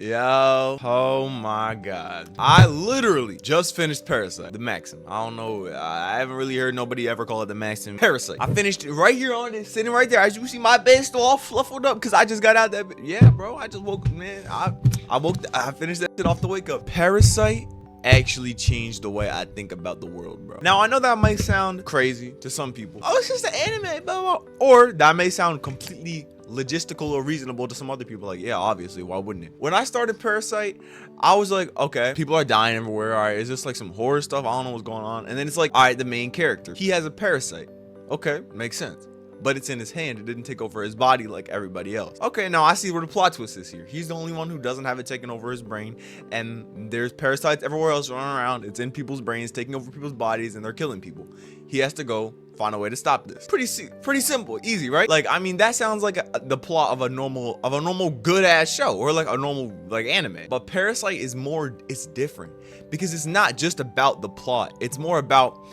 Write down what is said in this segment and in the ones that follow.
Yo, oh my god. I literally just finished Parasyte, the maxim. I don't know, I haven't really heard nobody ever call it the maxim. Parasyte. I finished it right here on it, sitting right there. As you see, my bed still all fluffled up because I just got out that. Yeah, bro, I just woke, man. I finished that shit off the wake up. Parasyte actually changed the way I think about the world, bro. Now, I know that might sound crazy to some people. Oh, it's just an anime, blah, blah, blah. Or that may sound completely logistical or reasonable to some other people. Like, yeah, obviously, why wouldn't it? When I started Parasyte, I was like, okay, people are dying everywhere. All right, is this like some horror stuff? I don't know what's going on. And then it's like, all right, the main character, he has a parasite. Okay, makes sense. But it's in his hand. It didn't take over his body like everybody else. Okay, now I see where the plot twist is here. He's the only one who doesn't have it taken over his brain, and there's parasites everywhere else running around. It's in people's brains, taking over people's bodies, and they're killing people. He has to go find a way to stop this. Pretty simple, easy, right? Like, I mean, that sounds like the plot of a normal good ass show, or like a normal like anime. But Parasyte is more, it's different because it's not just about the plot. It's more about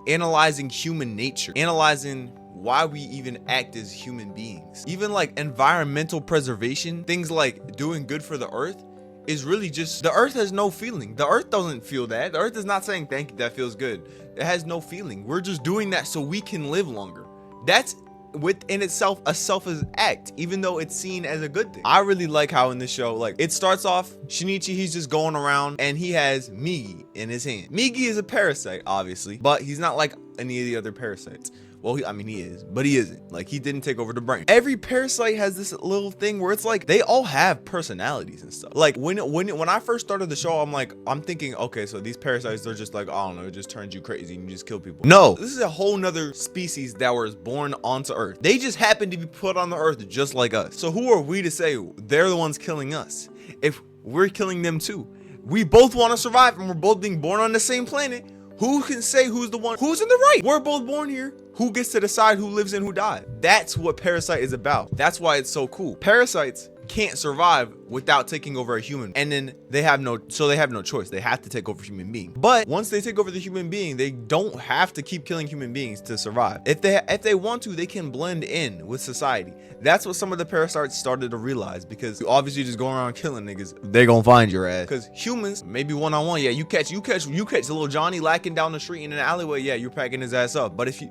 analyzing human nature, analyzing why we even act as human beings. Even like environmental preservation, things like doing good for the earth, is really just, the earth has no feeling. The earth doesn't feel that. The earth is not saying thank you, that feels good. It has no feeling. We're just doing that so we can live longer. That's within itself a selfish act, even though it's seen as a good thing. I really like how in this show, like, it starts off, Shinichi, he's just going around and he has Migi in his hand. Migi is a parasite, obviously, but he's not like any of the other parasites. Well, I mean, he is, but he isn't. Like, he didn't take over the brain. Every parasite has this little thing where it's like, they all have personalities and stuff. Like, when I first started the show, I'm thinking, okay, so these parasites, they're just like, I don't know, it just turns you crazy and you just kill people. No, this is a whole nother species that was born onto Earth. They just happen to be put on the Earth just like us. So who are we to say they're the ones killing us if we're killing them too? We both want to survive and we're both being born on the same planet. Who can say who's the one who's in the right? We're both born here. Who gets to decide who lives and who dies? That's what Parasyte is about. That's why it's so cool. Parasites can't survive without taking over a human, and then they have no choice. They have to take over human being. But once they take over the human being, they don't have to keep killing human beings to survive. If they want to, they can blend in with society. That's what some of the parasites started to realize, because you obviously just going around killing niggas, they gonna find your ass. Because humans, maybe one-on-one, yeah, you catch little Johnny lacking down the street in an alleyway, yeah, you're packing his ass up. But if you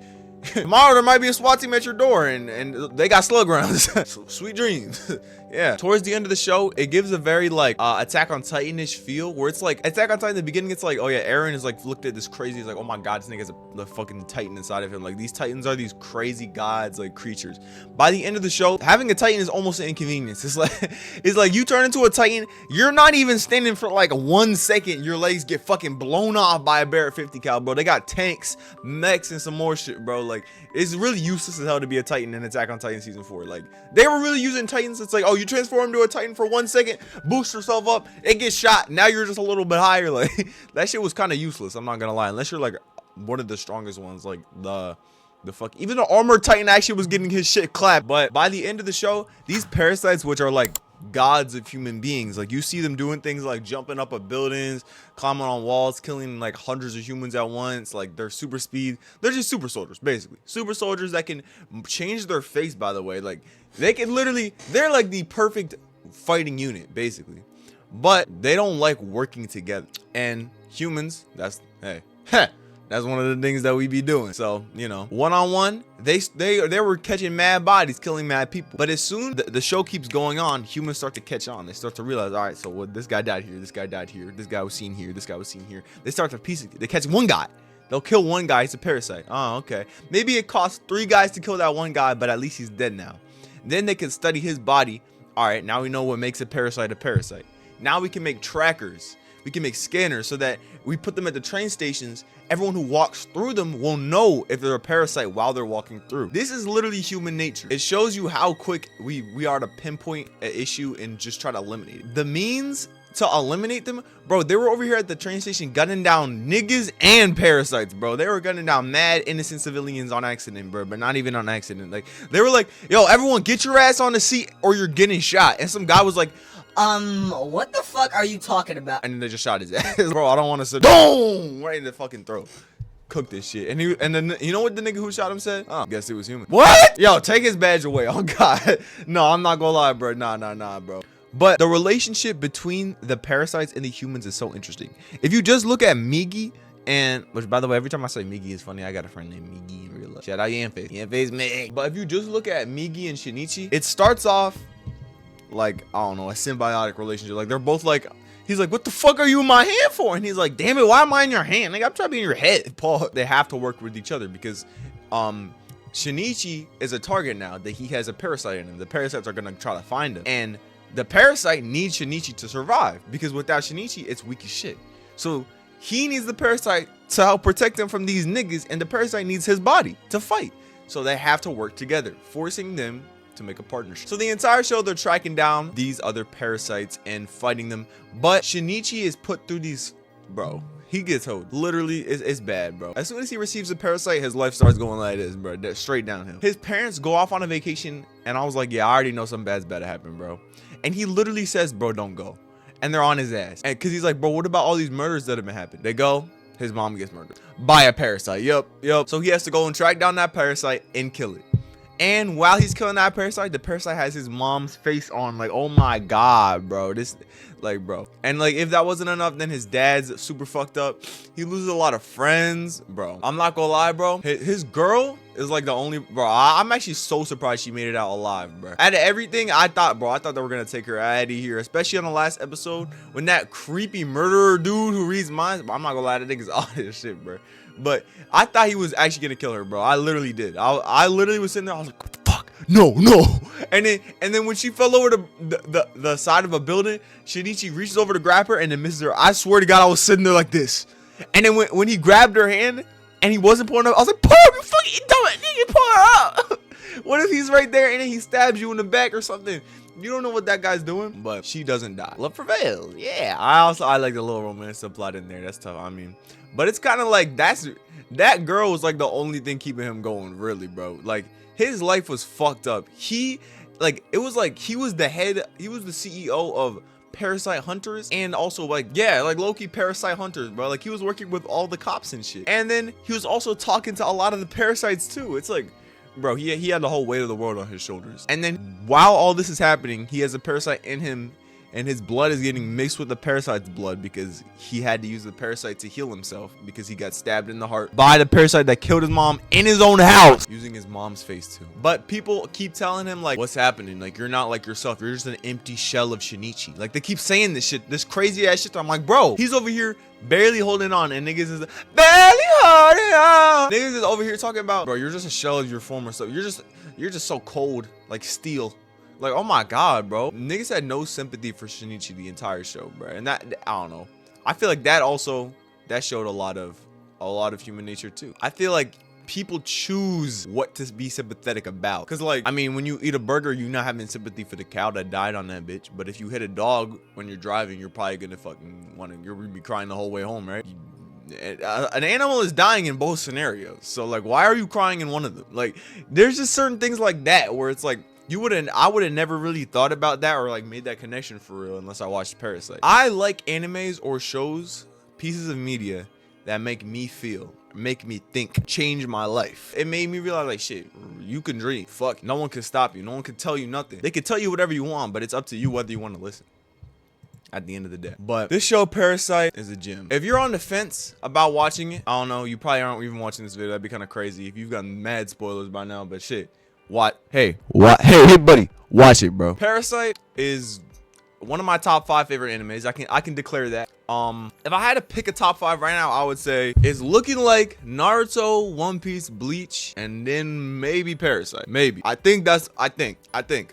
tomorrow there might be a SWAT team at your door and they got slug rounds. Sweet dreams. Yeah. Towards the end of the show, it gives a very like Attack on Titan-ish feel, where it's like Attack on Titan in the beginning, it's like, oh yeah, Eren is like looked at this crazy, he's like, oh my god, this nigga has a fucking Titan inside of him. Like, these Titans are these crazy gods, like creatures. By the end of the show, having a Titan is almost an inconvenience. It's like you turn into a Titan, you're not even standing for like 1 second, your legs get fucking blown off by a Barrett 50 cal, bro. They got tanks, mechs, and some more shit, bro. Like, it's really useless as hell to be a Titan in Attack on Titan season 4. Like, they were really using Titans. It's like, oh, you transform to a Titan for 1 second, boost yourself up, it gets shot, now you're just a little bit higher. Like, that shit was kind of useless, I'm not gonna lie, unless you're like one of the strongest ones, like the fuck, even the armored Titan actually was getting his shit clapped. But by the end of the show, these parasites, which are like gods of human beings, like, you see them doing things like jumping up at buildings, climbing on walls, killing like hundreds of humans at once. Like, they're super speed, they're just super soldiers, basically super soldiers that can change their face, by the way. Like, they can literally, they're like the perfect fighting unit, basically, but they don't like working together. And humans, that's that's one of the things that we be doing. So, you know, one-on-one, they were catching mad bodies, killing mad people. But as soon the show keeps going on, humans start to catch on. They start to realize, all right, so what, this guy died here, this guy died here, this guy was seen here, this guy was seen here. They start to piece it. They catch one guy, they'll kill one guy, he's a parasite. Oh, okay, maybe it costs 3 guys to kill that one guy, but at least he's dead now. Then they can study his body. All right, now we know what makes a parasite a parasite. Now we can make trackers, we can make scanners, so that we put them at the train stations. Everyone who walks through them will know if they're a parasite while they're walking through. This is literally human nature. It shows you how quick we are to pinpoint an issue and just try to eliminate it. The means to eliminate them, bro, they were over here at the train station gunning down niggas and parasites, bro. They were gunning down mad innocent civilians on accident, bro, but not even on accident. Like, they were like, yo, everyone get your ass on the seat or you're getting shot. And some guy was like, what the fuck are you talking about? And then they just shot his ass. Bro, I don't want to say, boom, right in the fucking throat. Cook this shit. And then you know what the nigga who shot him said? Oh, guess it was human. What? Yo, take his badge away. Oh god. No, I'm not gonna lie, bro. Nah, bro. But the relationship between the parasites and the humans is so interesting. If you just look at Migi, and which, by the way, every time I say Migi is funny, I got a friend named Migi in real life. Shout out Yanface. Yanface Mig. But if you just look at Migi and Shinichi, it starts off like, I don't know, a symbiotic relationship. Like, they're both like, he's like, what the fuck are you in my hand for? And he's like, damn it, why am I in your hand? Like, I'm trying to be in your head, Paul. They have to work with each other because Shinichi is a target now that he has a parasite in him. The parasites are gonna try to find him. And the parasite needs Shinichi to survive because without Shinichi, it's weak as shit. So he needs the parasite to help protect him from these niggas, and the parasite needs his body to fight. So they have to work together, forcing them to make a partnership. So the entire show, they're tracking down these other parasites and fighting them. But Shinichi is put through these, bro. He gets hoed. Literally, it's bad, bro. As soon as he receives a parasite, his life starts going like this, bro. That's straight downhill. His parents go off on a vacation, and I was like, yeah, I already know something bad's about to happen, bro. And he literally says, bro, don't go. And they're on his ass. And cause he's like, bro, what about all these murders that have been happening? They go, his mom gets murdered by a parasite. Yep. So he has to go and track down that parasite and kill it. And while he's killing that parasite, the parasite has his mom's face on. Like, oh my god, bro. This, like, bro. And like, if that wasn't enough, then his dad's super fucked up. He loses a lot of friends, bro. I'm not gonna lie, bro. His girl is like the only, bro. I'm actually so surprised she made it out alive, bro. Out of everything, I thought they were gonna take her out of here, especially on the last episode when that creepy murderer dude who reads minds. I'm not gonna lie, that nigga's all this shit, bro. But I thought he was actually gonna kill her, bro. I literally did. I literally was sitting there. I was like, what the fuck? No. And then when she fell over the side of a building, Shinichi reaches over to grab her and then misses her. I swear to God, I was sitting there like this. And then when he grabbed her hand and he wasn't pulling her up, I was like, pull her, you fucking dumb nigga, pull her up. What if he's right there and then he stabs you in the back or something? You don't know what that guy's doing, but she doesn't die. Love prevails. Yeah. I like the little romance subplot in there. That's tough. I mean, but it's kind of like that girl was like the only thing keeping him going, really, bro. Like, his life was fucked up. He, like, it was like he was the CEO of Parasyte Hunters, and also like, yeah, like low-key Parasyte Hunters, bro. Like, he was working with all the cops and shit. And then he was also talking to a lot of the parasites too. It's like, bro, he had the whole weight of the world on his shoulders. And then while all this is happening, he has a parasite in him, and his blood is getting mixed with the parasite's blood because he had to use the parasite to heal himself because he got stabbed in the heart by the parasite that killed his mom in his own house using his mom's face too. But people keep telling him like, what's happening? Like, you're not like yourself. You're just an empty shell of Shinichi. Like, they keep saying this shit, this crazy ass shit. I'm like, bro, he's over here barely holding on, and niggas is barely holding on. Niggas is over here talking about, bro, you're just a shell of your former self. You're just so cold, like steel. Like, oh my god, bro. Niggas had no sympathy for Shinichi the entire show, bro. And that, I don't know. I feel like that showed a lot of human nature too. I feel like people choose what to be sympathetic about. Cause like, I mean, when you eat a burger, you're not having sympathy for the cow that died on that bitch. But if you hit a dog when you're driving, you're probably gonna you're gonna be crying the whole way home, right? An animal is dying in both scenarios. So like, why are you crying in one of them? Like, there's just certain things like that where it's like, I would have never really thought about that or like made that connection for real unless I watched Parasyte. I like animes or shows, pieces of media that make me feel, make me think, change my life. It made me realize like, shit, you can dream. Fuck, no one can stop you. No one can tell you nothing. They can tell you whatever you want, but it's up to you whether you want to listen at the end of the day. But this show, Parasyte, is a gem. If you're on the fence about watching it, I don't know, you probably aren't even watching this video. That'd be kind of crazy if you've gotten mad spoilers by now, but shit. Hey buddy, watch it, bro. Parasyte is one of my top 5 favorite animes. I can declare that. If I had to pick a top 5 right now, I would say it's looking like Naruto, One Piece, Bleach, and then maybe Parasyte. Maybe. I think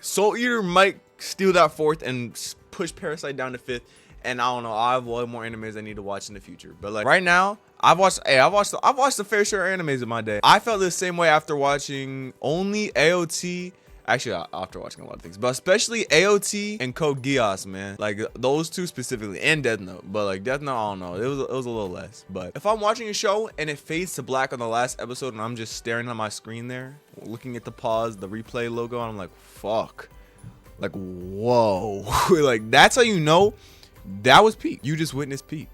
Soul Eater might steal that 4th and push Parasyte down to 5th. And I don't know, I have way more animes I need to watch in the future. But like right now, I've watched a fair share of animes in my day. I felt the same way after watching only AOT. Actually, after watching a lot of things, but especially AOT and Code Geass, man. Like those two specifically, and Death Note. But like Death Note, I don't know, it was a little less. But if I'm watching a show and it fades to black on the last episode and I'm just staring at my screen there, looking at the pause, the replay logo, and I'm like, fuck. Like, whoa. Like, that's how you know that was peak. You just witnessed peak.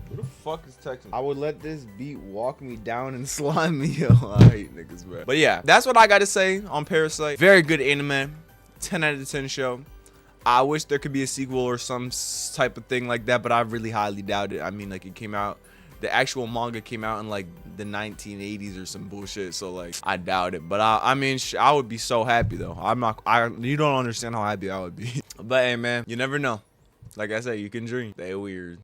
Who the fuck is texting me? I would let this beat walk me down and slime me. Yo, I hate niggas, bro. But yeah, that's what I got to say on Parasyte. Very good anime. 10 out of 10 show. I wish there could be a sequel or some type of thing like that, but I really highly doubt it. I mean, like, it came out, the actual manga came out in like the 1980s or some bullshit, so like I doubt it. But I mean, I would be so happy though. You don't understand how happy I would be. But hey man, you never know. Like I said, you can dream. They weird.